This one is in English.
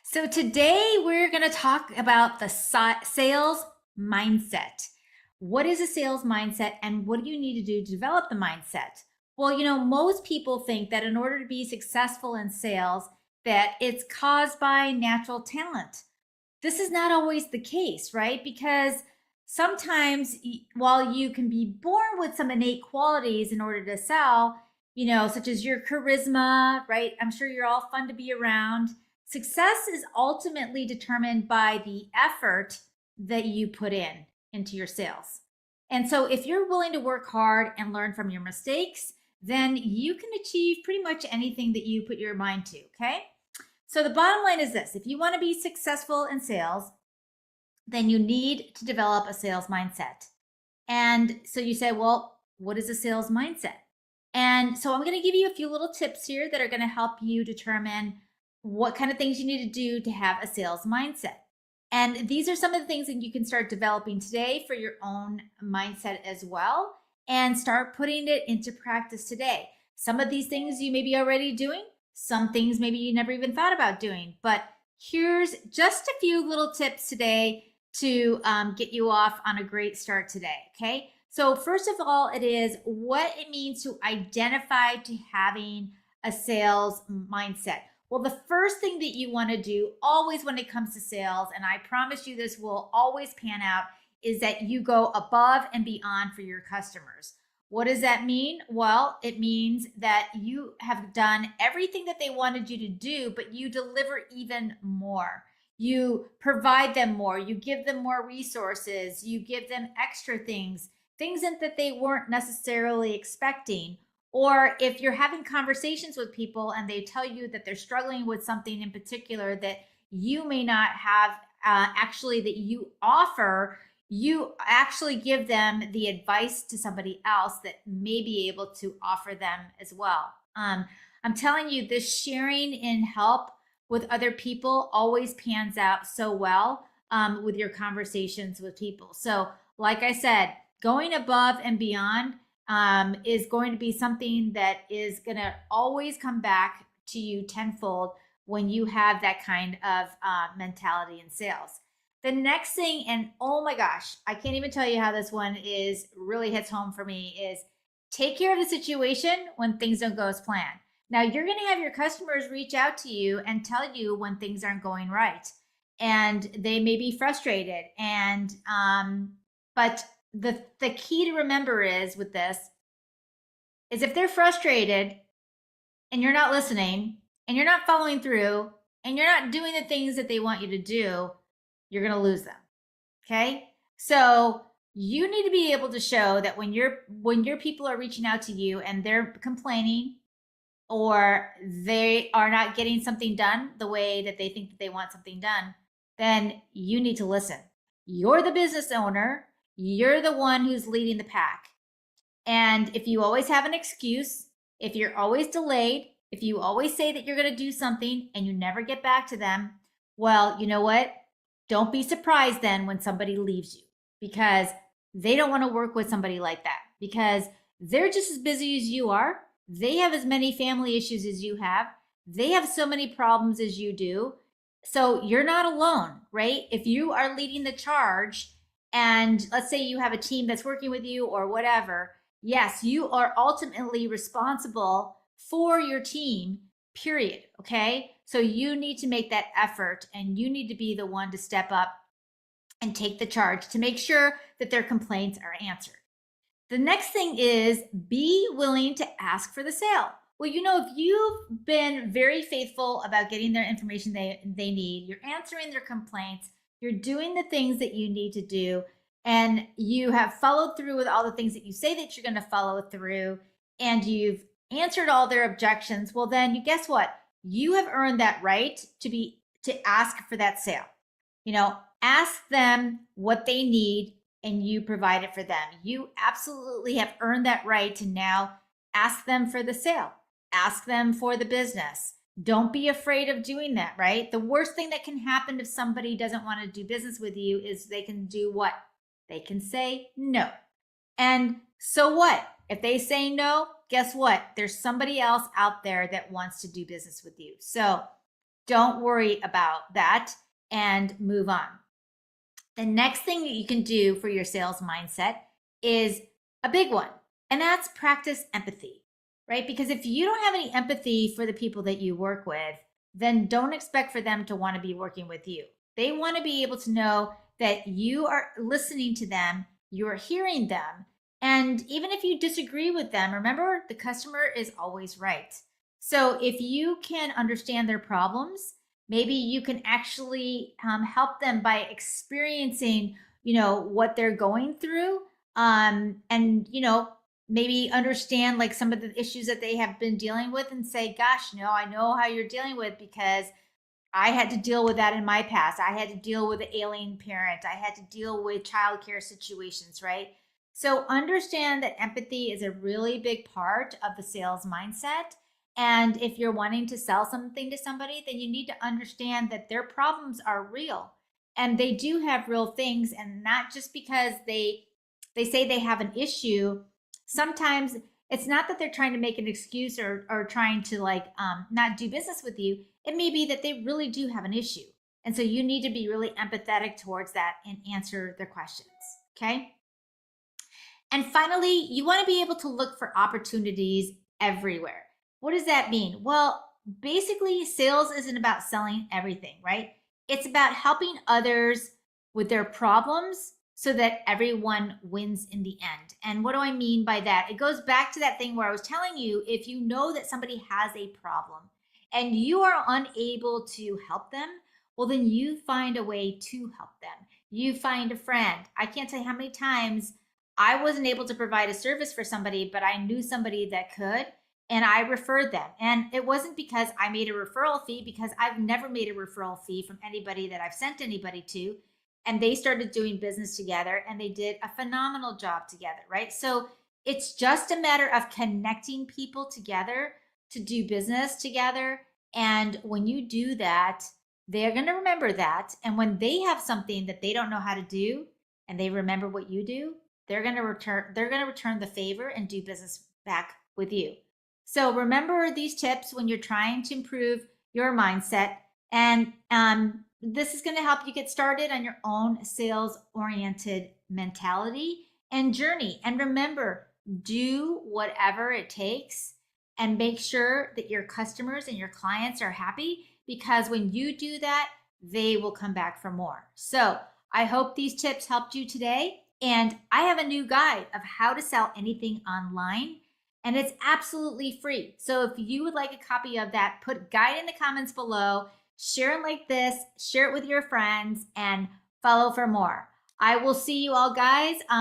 So today we're going to talk about the sales mindset. What is a sales mindset and what do you need to do to develop the mindset? Well, most people think that in order to be successful in sales, that it's caused by natural talent. This is not always the case, right? Because sometimes while you can be born with some innate qualities in order to sell, such as your charisma, right? I'm sure you're all fun to be around. Success is ultimately determined by the effort that you put into your sales. And so if you're willing to work hard and learn from your mistakes, then you can achieve pretty much anything that you put your mind to, okay? So the bottom line is this: if you want to be successful in sales, then you need to develop a sales mindset. And so you say, well, what is a sales mindset? And so I'm going to give you a few little tips here that are going to help you determine what kind of things you need to do to have a sales mindset. And these are some of the things that you can start developing today for your own mindset as well, and start putting it into practice today. Some of these things you may be already doing, some things maybe you never even thought about doing, but here's just a few little tips today to get you off on a great start today, okay? So first of all, it is what it means to identify to having a sales mindset. Well, the first thing that you want to do always when it comes to sales, and I promise you this will always pan out, is that you go above and beyond for your customers. What does that mean? Well, it means that you have done everything that they wanted you to do, but you deliver even more. You provide them more, you give them more resources, you give them extra things that they weren't necessarily expecting. Or if you're having conversations with people and they tell you that they're struggling with something in particular that you may not have actually that you offer, you actually give them the advice to somebody else that may be able to offer them as well. I'm telling you, this sharing and help with other people always pans out so well with your conversations with people. So, like I said, going above and beyond is going to be something that is going to always come back to you tenfold when you have that kind of mentality in sales. The next thing, and oh my gosh, I can't even tell you how this one is really hits home for me, is take care of the situation when things don't go as planned. Now, you're going to have your customers reach out to you and tell you when things aren't going right, and they may be frustrated. And but the key to remember is with this is if they're frustrated and you're not listening and you're not following through and you're not doing the things that they want you to do, you're going to lose them. Okay? So you need to be able to show that when your people are reaching out to you and they're complaining or they are not getting something done the way that they think that they want something done, then you need to listen. You're the business owner. You're the one who's leading the pack. And if you always have an excuse, if you're always delayed, if you always say that you're going to do something and you never get back to them, well, you know what? Don't be surprised then when somebody leaves you, because they don't want to work with somebody like that, because they're just as busy as you are. They have as many family issues as you have. They have so many problems as you do. So you're not alone, right? If you are leading the charge and let's say you have a team that's working with you or whatever, yes, you are ultimately responsible for your team, period. Okay. So you need to make that effort and you need to be the one to step up and take the charge to make sure that their complaints are answered. The next thing is be willing to ask for the sale. Well, if you've been very faithful about getting their information they need, you're answering their complaints, you're doing the things that you need to do, and you have followed through with all the things that you say that you're going to follow through, and you've answered all their objections, well, then you guess what? You have earned that right to ask for that sale. Ask them what they need and you provide it for them. You absolutely have earned that right to now ask them for the sale. Ask them for the business. Don't be afraid of doing that, right? The worst thing that can happen if somebody doesn't want to do business with you is they can do what? They can say no. And so what? If they say no, guess what? There's somebody else out there that wants to do business with you. So don't worry about that and move on. The next thing that you can do for your sales mindset is a big one, and that's practice empathy, right? Because if you don't have any empathy for the people that you work with, then don't expect for them to want to be working with you. They want to be able to know that you are listening to them, you're hearing them. And even if you disagree with them, remember the customer is always right. So if you can understand their problems, maybe you can actually help them by experiencing, what they're going through, and maybe understand like some of the issues that they have been dealing with, and say, gosh, I know how you're dealing with, because I had to deal with that in my past. I had to deal with an alien parent. I had to deal with childcare situations, right? So understand that empathy is a really big part of the sales mindset. And if you're wanting to sell something to somebody, then you need to understand that their problems are real and they do have real things, and not just because they say they have an issue. Sometimes it's not that they're trying to make an excuse or trying to like not do business with you. It may be that they really do have an issue. And so you need to be really empathetic towards that and answer their questions. Okay. And finally, you want to be able to look for opportunities everywhere. What does that mean? Well, basically, sales isn't about selling everything, right? It's about helping others with their problems so that everyone wins in the end. And what do I mean by that? It goes back to that thing where I was telling you, if you know that somebody has a problem and you are unable to help them, well, then you find a way to help them. You find a friend. I can't tell you how many times I wasn't able to provide a service for somebody, but I knew somebody that could, and I referred them. And it wasn't because I made a referral fee, because I've never made a referral fee from anybody that I've sent anybody to. And they started doing business together and they did a phenomenal job together, right? So it's just a matter of connecting people together to do business together. And when you do that, they're going to remember that. And when they have something that they don't know how to do and they remember what you do, they're going to return the favor and do business back with you. So remember these tips when you're trying to improve your mindset, and this is going to help you get started on your own sales oriented mentality and journey. And remember, do whatever it takes and make sure that your customers and your clients are happy, because when you do that, they will come back for more. So I hope these tips helped you today. And I have a new guide of how to sell anything online, and it's absolutely free. So if you would like a copy of that, put guide in the comments below, share it like this, share it with your friends, and follow for more. I will see you all, guys.